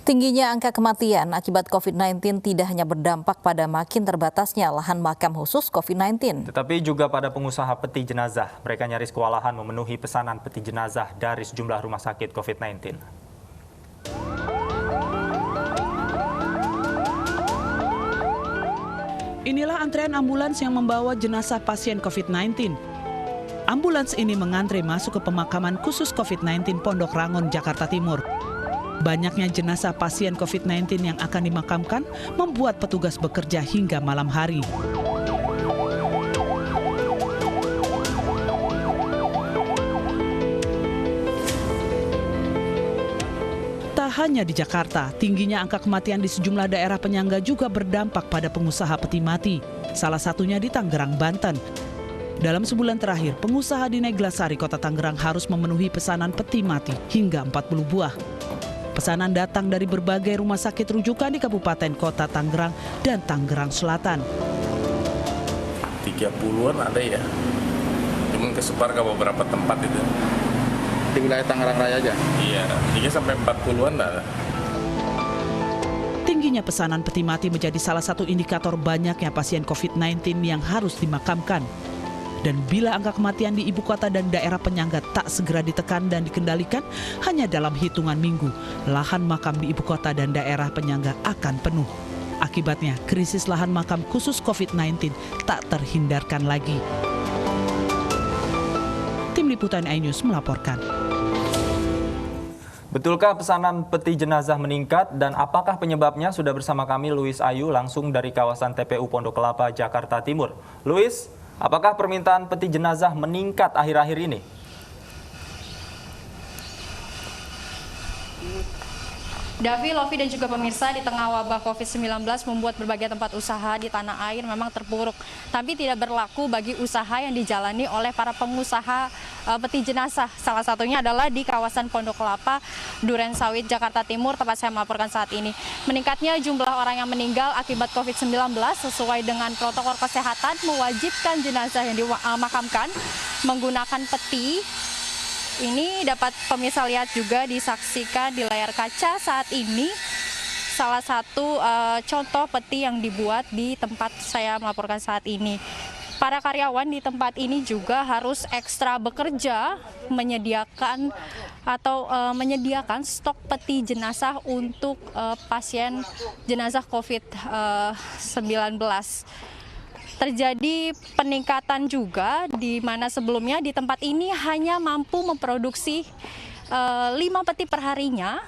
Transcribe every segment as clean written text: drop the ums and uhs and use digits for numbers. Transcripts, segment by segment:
Tingginya angka kematian akibat COVID-19 tidak hanya berdampak pada makin terbatasnya lahan makam khusus COVID-19. Tetapi juga pada pengusaha peti jenazah. Mereka nyaris kewalahan memenuhi pesanan peti jenazah dari sejumlah rumah sakit COVID-19. Inilah antrean ambulans yang membawa jenazah pasien COVID-19. Ambulans ini mengantre masuk ke pemakaman khusus COVID-19 Pondok Rangon, Jakarta Timur. Banyaknya jenazah pasien COVID-19 yang akan dimakamkan membuat petugas bekerja hingga malam hari. Tak hanya di Jakarta, tingginya angka kematian di sejumlah daerah penyangga juga berdampak pada pengusaha peti mati. Salah satunya di Tangerang, Banten. Dalam sebulan terakhir, pengusaha di Neglasari, Kota Tangerang harus memenuhi pesanan peti mati hingga 40 buah. Pesanan datang dari berbagai rumah sakit rujukan di Kabupaten Kota Tangerang dan Tangerang Selatan. 30-an ada ya, cuman kesebar ke beberapa tempat itu. Di wilayah Tangerang Raya aja? Iya, 3-40-an ada. Tingginya pesanan peti mati menjadi salah satu indikator banyaknya pasien COVID-19 yang harus dimakamkan. Dan bila angka kematian di ibu kota dan daerah penyangga tak segera ditekan dan dikendalikan, hanya dalam hitungan minggu, lahan makam di ibu kota dan daerah penyangga akan penuh. Akibatnya, krisis lahan makam khusus COVID-19 tak terhindarkan lagi. Tim Liputan iNews melaporkan. Betulkah pesanan peti jenazah meningkat dan apakah penyebabnya? Sudah bersama kami Luis Ayu langsung dari kawasan TPU Pondok Kelapa, Jakarta Timur. Luis, apakah permintaan peti jenazah meningkat akhir-akhir ini? Davi, Lovi, dan juga pemirsa, di tengah wabah COVID-19 membuat berbagai tempat usaha di tanah air memang terpuruk. Tapi tidak berlaku bagi usaha yang dijalani oleh para pengusaha peti jenazah. Salah satunya adalah di kawasan Pondok Kelapa, Duren Sawit, Jakarta Timur, tempat saya melaporkan saat ini. Meningkatnya jumlah orang yang meninggal akibat COVID-19 sesuai dengan protokol kesehatan mewajibkan jenazah yang dimakamkan menggunakan peti. Ini dapat pemirsa lihat juga disaksikan di layar kaca saat ini salah satu contoh peti yang dibuat di tempat saya melaporkan saat ini. Para karyawan di tempat ini juga harus ekstra bekerja menyediakan stok peti jenazah untuk pasien jenazah COVID-19. Terjadi peningkatan juga di mana sebelumnya di tempat ini hanya mampu memproduksi 5 peti perharinya,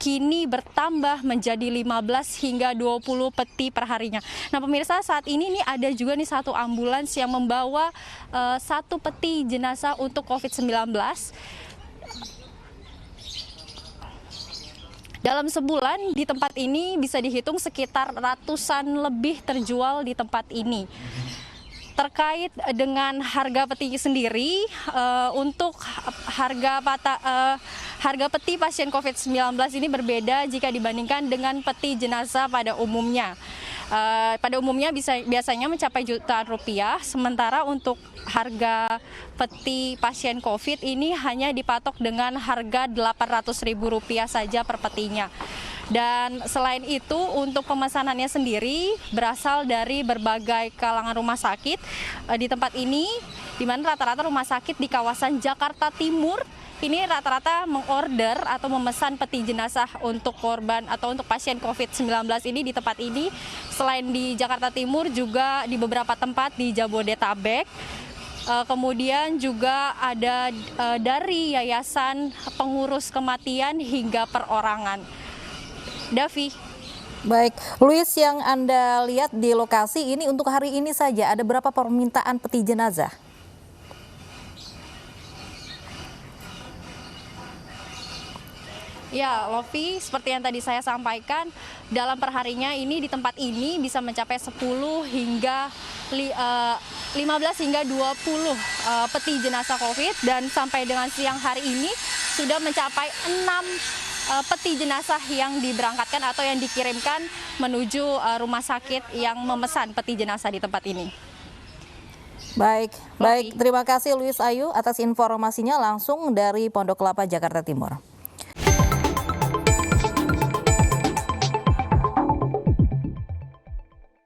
kini bertambah menjadi 15 hingga 20 peti perharinya. Nah pemirsa, saat ini ada juga satu ambulans yang membawa 1 peti jenazah untuk COVID-19. Dalam sebulan di tempat ini bisa dihitung sekitar ratusan lebih terjual di tempat ini. Terkait dengan harga peti sendiri, untuk harga peti pasien COVID-19 ini berbeda jika dibandingkan dengan peti jenazah pada umumnya. Pada umumnya biasanya mencapai jutaan rupiah, sementara untuk harga peti pasien COVID ini hanya dipatok dengan harga Rp800.000 saja per petinya. Dan selain itu untuk pemesanannya sendiri berasal dari berbagai kalangan rumah sakit di tempat ini, di mana rata-rata rumah sakit di kawasan Jakarta Timur ini rata-rata mengorder atau memesan peti jenazah untuk korban atau untuk pasien COVID-19 ini di tempat ini. Selain di Jakarta Timur juga di beberapa tempat di Jabodetabek. Kemudian juga ada dari Yayasan Pengurus Kematian hingga perorangan. Davi. Baik, Luis, yang Anda lihat di lokasi ini untuk hari ini saja ada berapa permintaan peti jenazah? Ya, Lovi, seperti yang tadi saya sampaikan, dalam perharinya ini di tempat ini bisa mencapai 10 hingga 15 hingga 20 peti jenazah COVID, dan sampai dengan siang hari ini sudah mencapai 6 peti jenazah yang diberangkatkan atau yang dikirimkan menuju rumah sakit yang memesan peti jenazah di tempat ini. Baik, terima kasih Luis Ayu atas informasinya langsung dari Pondok Kelapa, Jakarta Timur.